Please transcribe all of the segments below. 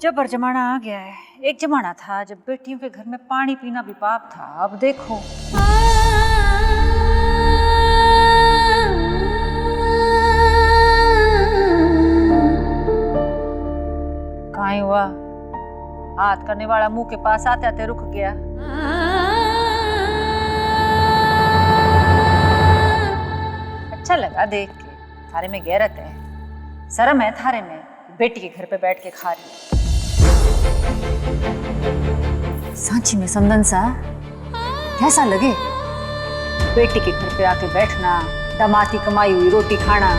जबर जमाना आ गया है। एक जमाना था जब बेटियों के घर में पानी पीना भी पाप था। अब देखो कहाँ हुआ, हाथ करने वाला मुंह के पास आते आते रुक गया। अच्छा लगा देख के, थारे में गैरत है, शर्म है थारे में, बेटी के घर पे बैठ के खा रही। सांची में समदन सा कैसा लगे बेटी के घर पे आके बैठना, दामाद की कमाई हुई रोटी खाना।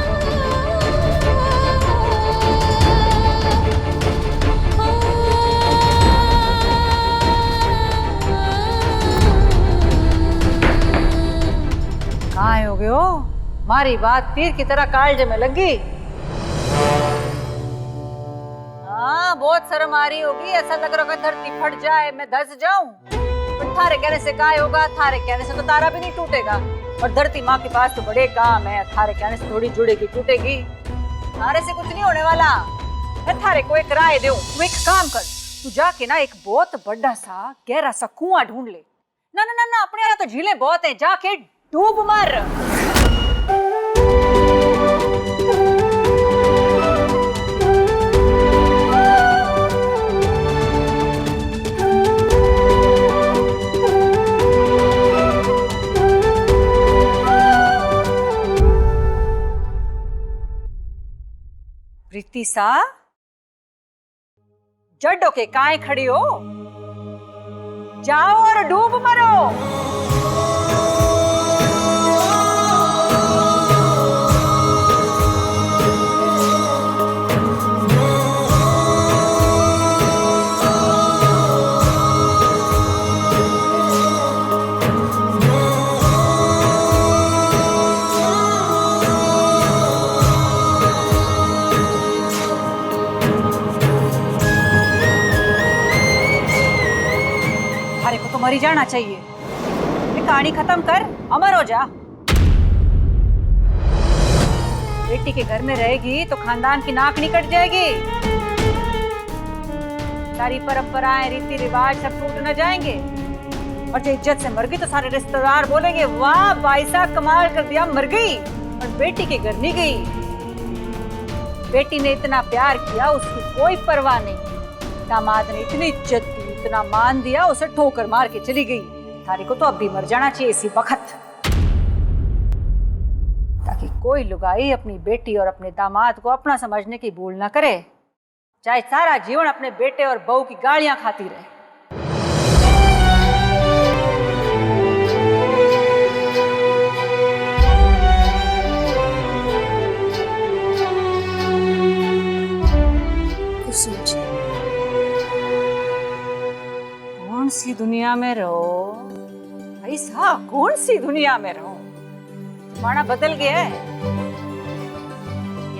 कहाँ हो गए हो? मारी बात तीर की तरह कालजे में लगी। हाँ, बहुत शर्म आ रही होगी, ऐसा लग रहा है धरती फट जाए, मैं धस जाऊं। पर थारे कहने से काय होगा, थारे कहने से तो तारा भी नहीं टूटेगा। और धरती माँ के पास तो बड़े काम है, थारे कहने से थोड़ी जुड़ेगी टूटेगी। थारे से कुछ नहीं होने वाला। मैं थारे को एक राय दूं, तू एक काम कर, तू जाके ना एक बहुत बड़ा सा गहरा सा कुआं ढूंढ ले। ना ना ना ना, अपने यहाँ तो झीलें बहुत हैं, जाके डूब मर। प्रीति सा, जड्डो के काहे खड़ी हो? जाओ और डूब मरो। मरी जाना चाहिए। ये कहानी खत्म कर, अमर हो जा। बेटी के घर में रहेगी तो खानदान की नाक नहीं कट जाएगी। सारी परंपराएं रीति रिवाज सब टूट न जाएंगे। और जो इज्जत से मर गई तो सारे रिश्तेदार बोलेंगे वाह भाई साहब कमाल कर दिया, मर गई और बेटी के घर नहीं गई। बेटी ने इतना प्यार किया, उसकी कोई परवाह नहीं। दामाद ने इतनी इज्जत दी, इतना मान दिया, उसे ठोकर मार के चली गई। थारी को तो अब भी मर जाना चाहिए इसी वक्त, ताकि कोई लुगाई अपनी बेटी और अपने दामाद को अपना समझने की भूल ना करे, चाहे सारा जीवन अपने बेटे और बहू की गालियां खाती रहे। कौन सी दुनिया में रहो भाई साहब, कौन सी दुनिया में रहो? जमाना बदल गया है।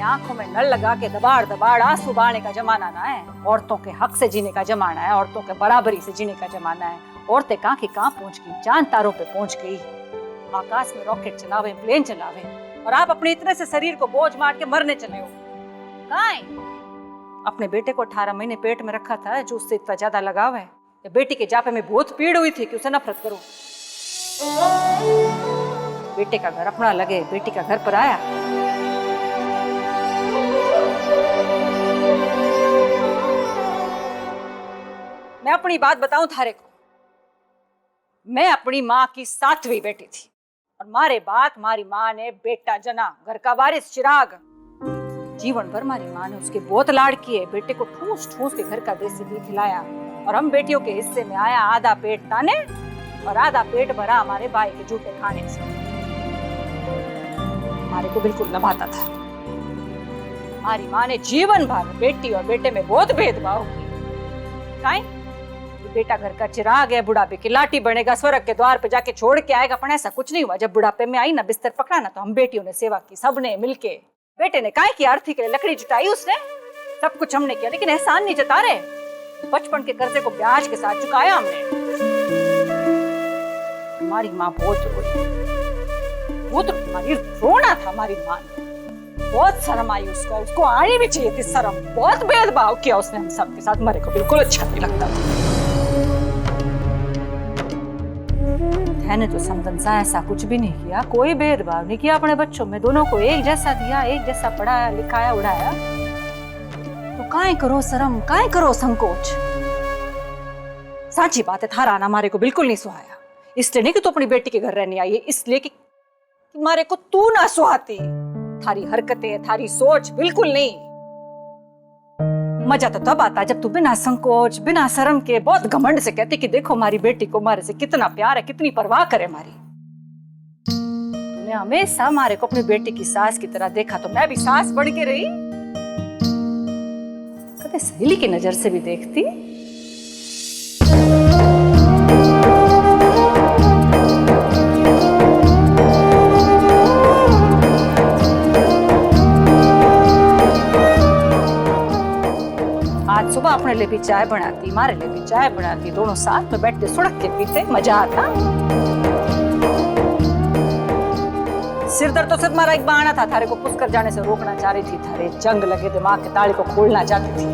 आंखों में नल लगा के दबाड़ दबाड़ आंसू बहाने का जमाना ना है। औरतों के हक से जीने का जमाना है, औरतों के बराबरी से जीने का जमाना है। औरतें कहाँ की कहाँ पहुंच गई, चांद तारों पे पहुंच गई, आकाश में रॉकेट चलावे, प्लेन चलावे, और आप अपने इतने से शरीर को बोझ मार के मरने चले हो। कहाँ है? अपने बेटे को 18 महीने पेट में रखा था, जो उससे इतना ज्यादा लगाव है? या बेटी के जापे में बहुत पीड़ हुई थी कि उसे नफरत करो? बेटे का घर अपना लगे, बेटी का घर पर आया। मैं अपनी बात बताऊं थारे को, मैं अपनी माँ की 7वीं बेटी थी और मारे बात मारी माँ ने बेटा जना, घर का वारिस चिराग। जीवन भर मारी माँ ने उसके बहुत लाड़ किए, बेटे को ठूस ठूस के घर का देसी घी खिलाया, और हम बेटियों के हिस्से में आया आधा पेट ताने और आधा पेट भरा हमारे भाई के जूठे खाने से। हमारे को बिल्कुल न भाता था। हमारी माँ ने जीवन भर बेटी और बेटे में बहुत भेदभाव किया। काहे? बेटा घर का चिराग है, बुढ़ापे की लाठी बनेगा, स्वर्ग के द्वार पे जाके छोड़ के आएगा। पर ऐसा कुछ नहीं हुआ। जब बुढ़ापे में आई ना, बिस्तर पकड़ा ना, तो हम बेटियों ने सेवा की, सबने मिलके। बेटे ने काहे की अर्थी के लिए लकड़ी जुटाई, उसने सब कुछ हमने किया, लेकिन एहसान नहीं जता रहे। बचपन के कर्जे को ब्याज के साथ चुकाया हमने। हमारी माँ बहुत रोई, बहुत हमारी रोना था हमारी माँ ने। बहुत शर्म आई उसको आनी भी चाहिए थी शर्म। बहुत भेदभाव किया उसने हम सबके साथ, मेरे को बिल्कुल अच्छा नहीं लगता। मैंने तो समझन सा ऐसा कुछ भी नहीं किया, कोई भेदभाव नहीं किया अपने बच्चों में, दोनों को एक जैसा दिया, एक जैसा पढ़ाया लिखाया उड़ाया। तो काहे करो शर्म, काहे करो संकोच। साची बात है, थारा आना हमारे को बिल्कुल नहीं सुहाया। इसलिए नहीं कि तू अपनी बेटी के घर रहने आई है, इसलिए कि हमारे को तू ना सुहाती। थारी हरकतें, थारी सोच बिल्कुल नहीं। मजा तो तब आता जब तू बिना संकोच, बिना शर्म के बहुत घमंड से कहती कि देखो हमारी बेटी को हमारे से कितना प्यार है, कितनी परवाह करे हमारी। तूने हमेशा हमारे को अपनी बेटी की सास की तरह देखा, तो मैं भी सास बन के रही। कभी सहेली की नजर से भी देखती। आज सुबह अपने लिए भी चाय बनाती, हमारे लिए भी चाय बनाती, दोनों साथ में बैठते सुड़क के पीते, मजा आता। सिरदर्द तो सिर्फ हमारा एक बहाना था, थारे को पुष्कर जाने से रोकना चाह रही थी, थारे जंग लगे दिमाग के ताले को खोलना चाहती थी।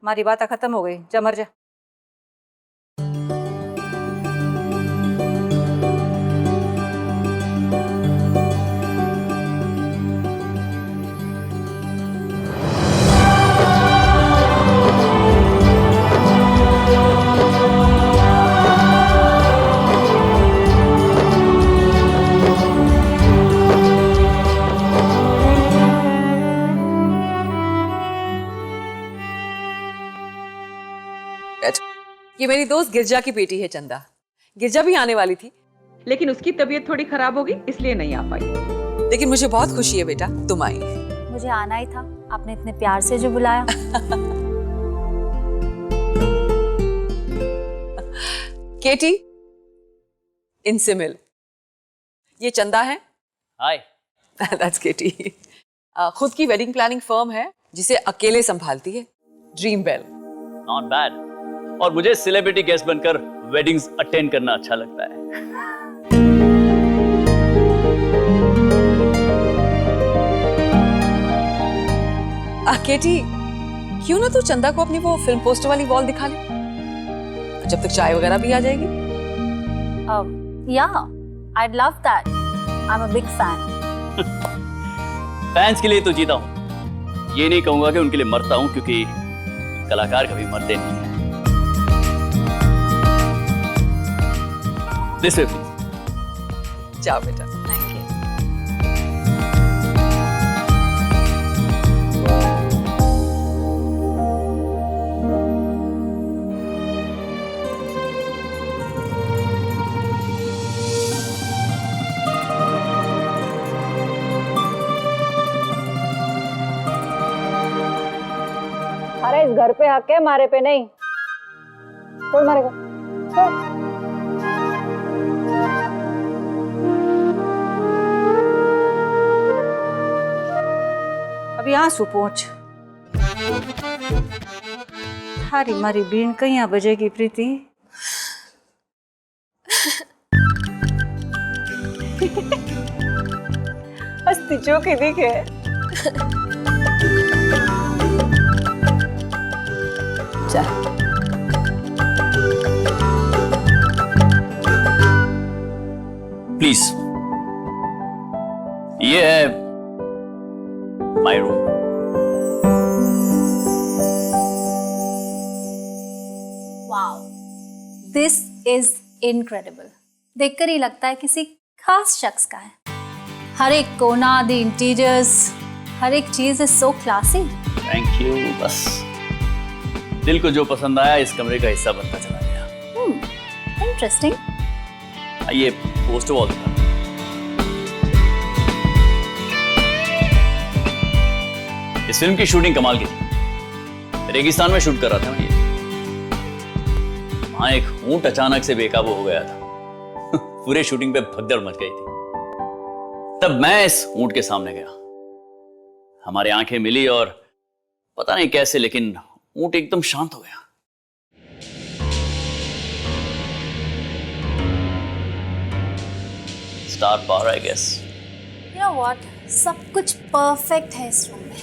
हमारी बात खत्म हो गई, जा मर जा। ये मेरी दोस्त गिरजा की बेटी है चंदा। गिरजा भी आने वाली थी, लेकिन उसकी तबीयत थोड़ी खराब हो गई, इसलिए नहीं आ पाई। लेकिन मुझे बहुत खुशी है बेटा तुम आई। मुझे आना ही था, आपने इतने प्यार से जो बुलाया। केटी, इनसे मिल। ये चंदा है। हाय। दैट्स केटी। खुद की वेडिंग प्लानिंग फर्म है जिसे अकेले संभालती है, ड्रीम बेल। Not bad. और मुझे सेलिब्रिटी गेस्ट बनकर वेडिंग्स अटेंड करना अच्छा लगता है। केटी, क्यों ना तू चंदा को अपनी वो फिल्म पोस्टर वाली वॉल दिखा ले, जब तक चाय वगैरह भी आ जाएगी। Yeah, I'd love that. I'm a big fan. Fans के लिए तो जीता हूं, ये नहीं कहूंगा कि उनके लिए मरता हूं, क्योंकि कलाकार कभी मरते नहीं हैं। This way, please. जाओ बेटा। Thank you. अरे इस घर पे हक है, मारे पे नहीं। छोड़ मारेगा, छोड़। अभी आंसू पहुंच। थारी मारी बीन कहीं बजेगी प्रीति। हस्ती चौकी दिखे। प्लीज, ये है my room. Wow, this is incredible. देखकर ही लगता है किसी खास शख्स का है। हर एक कोना, द इंटीरियर्स, हर एक चीज is so classy. Thank you. बस दिल को जो पसंद आया इस कमरे का हिस्सा बनता चला गया। इंटरेस्टिंग। ये पोस्टर वॉल था। इस फिल्म की शूटिंग कमाल की थी। रेगिस्तान में शूट कर रहा था मैं ये। वहां एक ऊंट अचानक से बेकाबू हो गया था। पूरे शूटिंग पे भगदड़ मच गई थी। तब मैं इस ऊंट के सामने गया, हमारी आंखें मिली और पता नहीं कैसे लेकिन ऊंट एकदम शांत हो गया। Star power I guess. You know what? सब कुछ परफेक्ट है इस रूम में,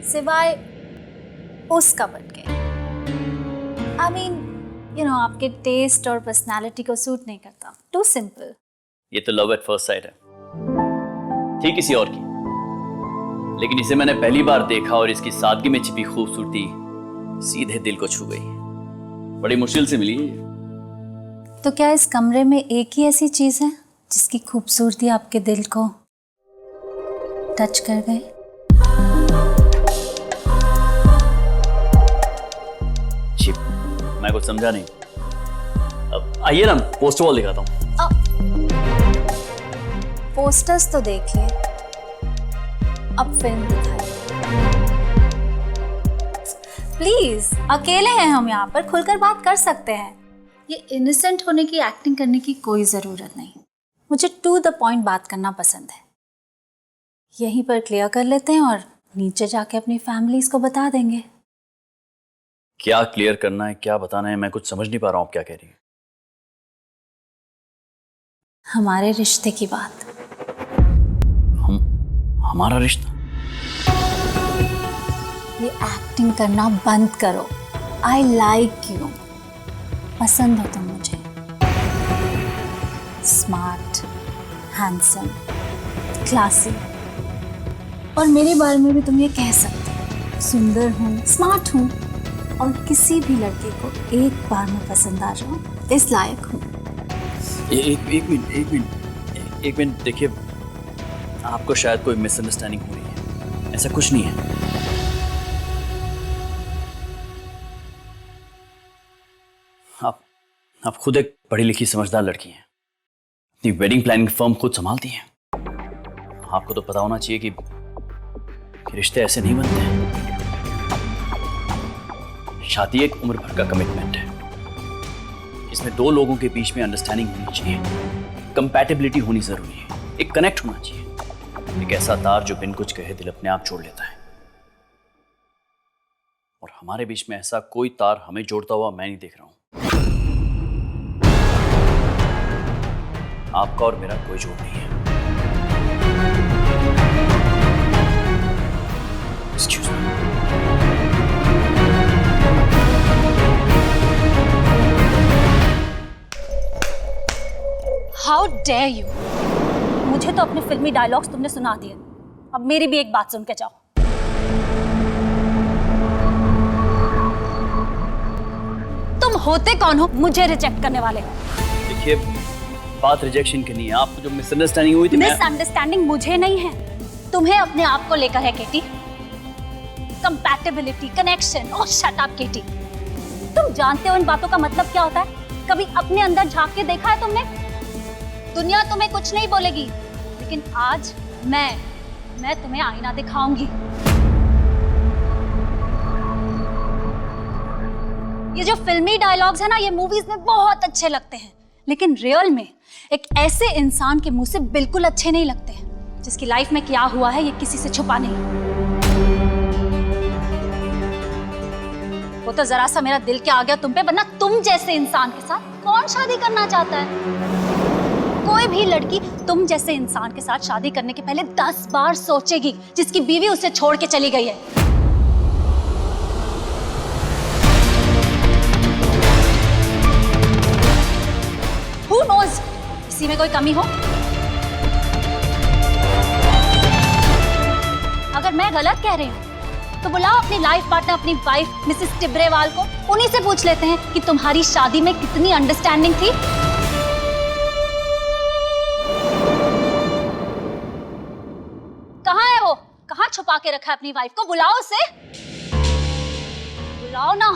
सिवाय उस कबर्ड के। I mean, you know, आपके टेस्ट और पर्सनालिटी को सूट नहीं करता। Too simple. ये तो लव एट फर्स्ट साइट है, थी किसी और की, लेकिन इसे मैंने पहली बार देखा और इसकी सादगी में छिपी खूबसूरती सीधे दिल को छू गई। बड़ी मुश्किल से मिली है। तो क्या इस कमरे में एक ही ऐसी चीज है जिसकी खूबसूरती आपके दिल को टच कर गई? जी, मैं कुछ समझा नहीं। अब आइए ना, पोस्टर वॉल दिखाता हूँ। पोस्टर्स तो देख लिए, अब फिल्म दिखाइए प्लीज। अकेले हैं हम यहाँ पर, खुलकर बात कर सकते हैं। ये इनोसेंट होने की एक्टिंग करने की कोई जरूरत नहीं। मुझे टू द पॉइंट बात करना पसंद है। यहीं पर क्लियर कर लेते हैं और नीचे जाके अपनी फैमिलीज को बता देंगे। क्या क्लियर करना है, क्या बताना है, मैं कुछ समझ नहीं पा रहा हूँ आप क्या कह रही हैं। हमारे रिश्ते की बात। हमारा रिश्ता? ये एक्टिंग करना बंद करो। आई लाइक यू, पसंद हो तुम मुझे। स्मार्ट, हैंडसम, क्लासी, और मेरे बारे में भी तुम ये कह सकते हो, सुंदर हूँ, स्मार्ट हूँ, और किसी भी लड़के को एक बार में पसंद आ जाऊँ, इस लायक हूँ। एक मिनट देखिए, आपको शायद कोई मिसअंडरस्टैंडिंग हो रही है। ऐसा कुछ नहीं है। आप खुद एक पढ़ी लिखी समझदार लड़की हैं, अपनी वेडिंग प्लानिंग फर्म खुद संभालती हैं। आपको तो पता होना चाहिए कि रिश्ते ऐसे नहीं बनते हैं। शादी एक उम्र भर का कमिटमेंट है। इसमें दो लोगों के बीच में अंडरस्टैंडिंग होनी चाहिए, कंपैटिबिलिटी होनी जरूरी है, एक कनेक्ट होना चाहिए, एक ऐसा तार जो बिन कुछ कहे दिल अपने आप जोड़ लेता है। और हमारे बीच में ऐसा कोई तार हमें जोड़ता हुआ मैं नहीं देख रहा हूं। आपका और मेरा कोई जोड़ नहीं है। Excuse me. How dare you! मुझे तो अपने फिल्मी डायलॉग्स तुमने सुना दिए, अब मेरी भी एक बात सुन के जाओ। तुम होते कौन हो मुझे रिजेक्ट करने वाले? देखिए, बात रिजेक्शन की नहीं है। आपको जो मिसअंडरस्टैंडिंग हुई थी, मिसअंडरस्टैंडिंग मुझे नहीं है, तुम्हें अपने आप को लेकर है केटी। कंपैटिबिलिटी, कनेक्शन, और शट अप केटी। तुम जानते हो इन बातों का मतलब क्या होता है? कभी अपने अंदर झांक के देखा है तुमने? दुनिया तुम्हें कुछ नहीं बोलेगी, लेकिन आज मैं तुम्हें आईना दिखाऊंगी। ये जो फिल्मी डायलॉग्स है ना, ये मूवीज में बहुत अच्छे लगते हैं, लेकिन रियल में एक ऐसे इंसान के मुंह से बिल्कुल अच्छे नहीं लगते हैं, जिसकी लाइफ में क्या हुआ है ये किसी से छुपा नहीं। वो तो जरा सा मेरा दिल क्या आ गया तुम पे, वरना तुम जैसे इंसान के साथ कौन शादी करना चाहता है? कोई भी लड़की तुम जैसे इंसान के साथ शादी करने के पहले 10 बार सोचेगी, जिसकी बीवी उसे छोड़ के चली गई है। Who knows? इसी में कोई कमी हो? अगर मैं गलत कह रही हूँ तो बुलाओ अपनी लाइफ पार्टनर, अपनी वाइफ मिसेस टिब्रेवाल को, उन्हीं से पूछ लेते हैं कि तुम्हारी शादी में कितनी अंडरस्टैंडिंग थी। कहाँ है वो? कहाँ छुपा के रखा है अपनी वाइफ को? बुलाओ उसे, बुलाओ ना।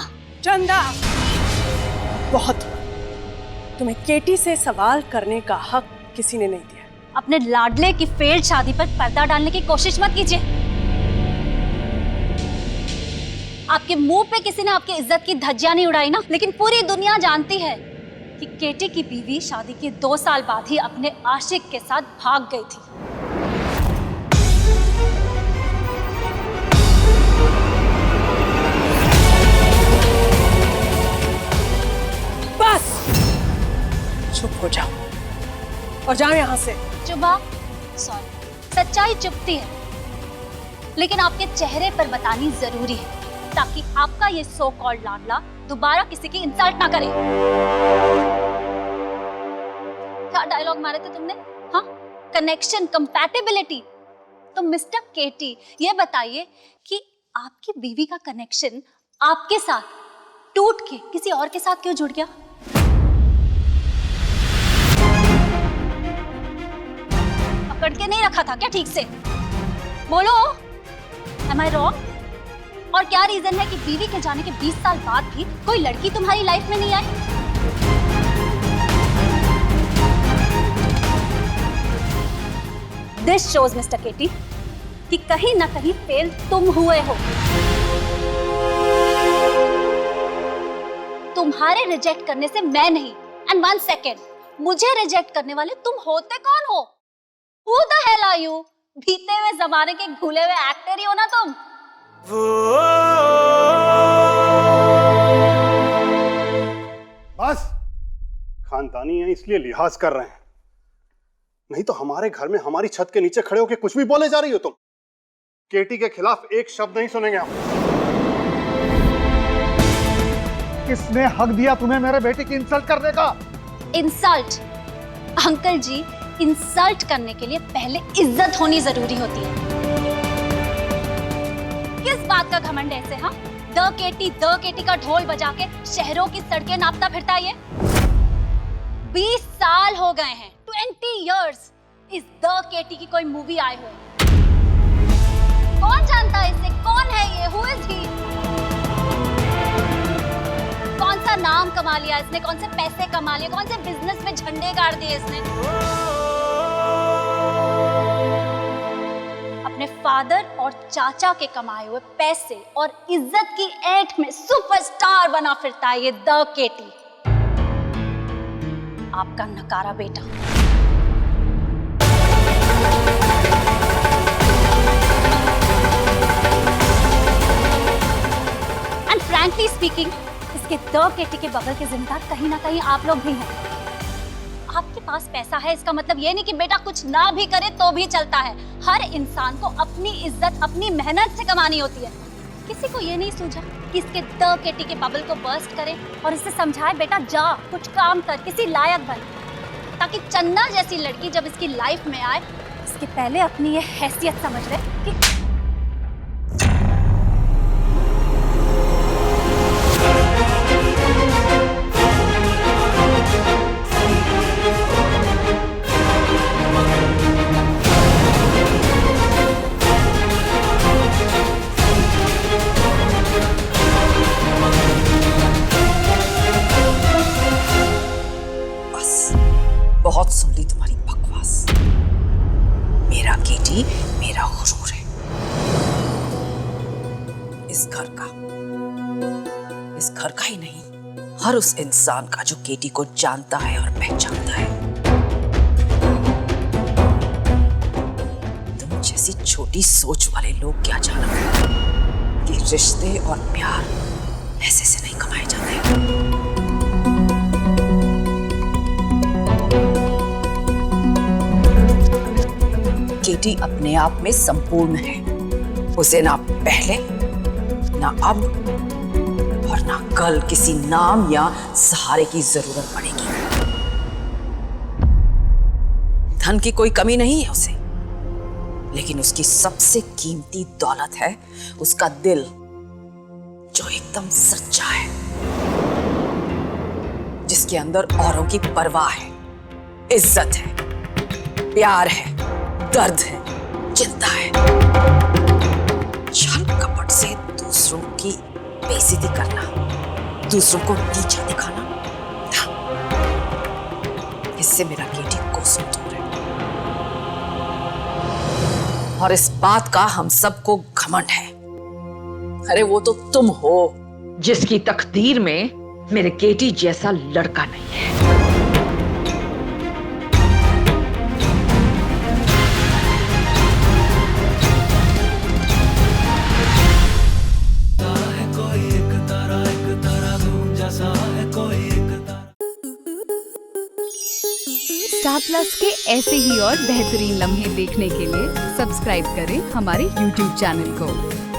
चंदा, बहुत। तुम्हें केटी से सवाल करने का हक किसी ने नहीं दिया। अपने लाडले की फेल्ड शादी पर पर्दा डालने की कोशिश मत कीजिए। आपके मुंह पे किसी ने आपकी इज्जत की धज्जियां नहीं उड़ाई ना, लेकिन पूरी दुनिया जानती है कि केटी की बीवी शादी के 2 साल बाद ही अपने आशिक के साथ भाग गई थी। बस चुप हो जाओ और जाओ यहाँ से। चुप सच्चाई चुभती है, लेकिन आपके चेहरे पर बतानी जरूरी है ताकि आपका ये सो कॉल्ड लाडला दोबारा किसी की इंसल्ट ना करे। क्या डायलॉग मारे थे तुमने? हाँ, कनेक्शन, कंपैटिबिलिटी। तो मिस्टर केटी, ये बताइए कि आपकी बीवी का कनेक्शन आपके साथ टूट के किसी और के साथ क्यों जुड़ गया? पकड़ के नहीं रखा था क्या ठीक से? बोलो, am I wrong? और क्या रीजन है कि बीवी के जाने के 20 साल बाद भी कोई लड़की तुम्हारी लाइफ में नहीं आई? दिस शोज मिस्टर केटी कि कहीं ना कहीं फेल तुम हुए हो। तुम्हारे रिजेक्ट करने से मैं नहीं, एंड 1 सेकेंड, मुझे रिजेक्ट करने वाले तुम होते कौन हो? Who the hell are you? बीते हुए जमाने के भूले हुए एक्टर ही हो ना तुम। बस, खानदानी है इसलिए लिहाज कर रहे हैं, नहीं तो हमारे घर में हमारी छत के नीचे खड़े होकर कुछ भी बोले जा रही हो तुम। केटी के खिलाफ एक शब्द नहीं सुनेंगे हम। किसने हक दिया तुम्हें मेरे बेटे की इंसल्ट करने का? इंसल्ट? अंकल जी, इंसल्ट करने के लिए पहले इज्जत होनी जरूरी होती है। किस बात का घमंड है इसे? हाँ, द केटी का ढोल बजा के शहरों की सड़कें नापता फिरता है ये। 20 साल हो गए हैं, 20 years इस द केटी की कोई मूवी आए हुए। कौन जानता है इसे? कौन है ये? Who is he? कौन सा नाम कमा लिया इसने? कौन से पैसे कमा लिए? कौन से बिजनेस में झंडे गाड़ दिए इसने? अपने फादर और चाचा के कमाए हुए पैसे और इज्जत की ऐंठ में सुपरस्टार बना फिरता है ये द केटी, आपका नकारा बेटा। एंड फ्रैंकली स्पीकिंग, इसके द केटी के बगल के जिम्मेदार कहीं ना कहीं आप लोग भी हैं। आपके पास पैसा है इसका मतलब ये नहीं कि बेटा कुछ ना भी करे तो भी चलता है। हर इंसान को अपनी इज्जत अपनी मेहनत से कमानी होती है। किसी को ये नहीं सूझा कि इसके द केटी के बबल को बर्स्ट करे और इसे समझाए, बेटा जा कुछ काम कर, किसी लायक बन, ताकि चन्ना जैसी लड़की जब इसकी लाइफ में आए इसके पहले अपनी ये हैसियत समझ ले कि बहुत सुन ली तुम्हारी बकवास। मेरा केटी मेरा गुरूर है। इस घर का ही नहीं, हर उस इंसान का जो केटी को जानता है और पहचानता है। तुम जैसी छोटी सोच वाले लोग क्या जानो कि रिश्ते और प्यार ऐसे से नहीं कमाए जाते। केटी अपने आप में संपूर्ण है। उसे ना पहले, ना अब और ना कल किसी नाम या सहारे की जरूरत पड़ेगी। धन की कोई कमी नहीं है उसे, लेकिन उसकी सबसे कीमती दौलत है उसका दिल, जो एकदम सच्चा है, जिसके अंदर औरों की परवाह है, इज्जत है, प्यार है, दर्द है, चिंता है। छल कपट से दूसरों की बेइज्जती करना, दूसरों को नीचा दिखाना, इससे मेरा केटी कोसों दूर है। और इस बात का हम सबको घमंड है। अरे वो तो तुम हो जिसकी तकदीर में मेरे केटी जैसा लड़का नहीं है। स्टार प्लस के ऐसे ही और बेहतरीन लम्हे देखने के लिए सब्सक्राइब करें हमारे YouTube चैनल को।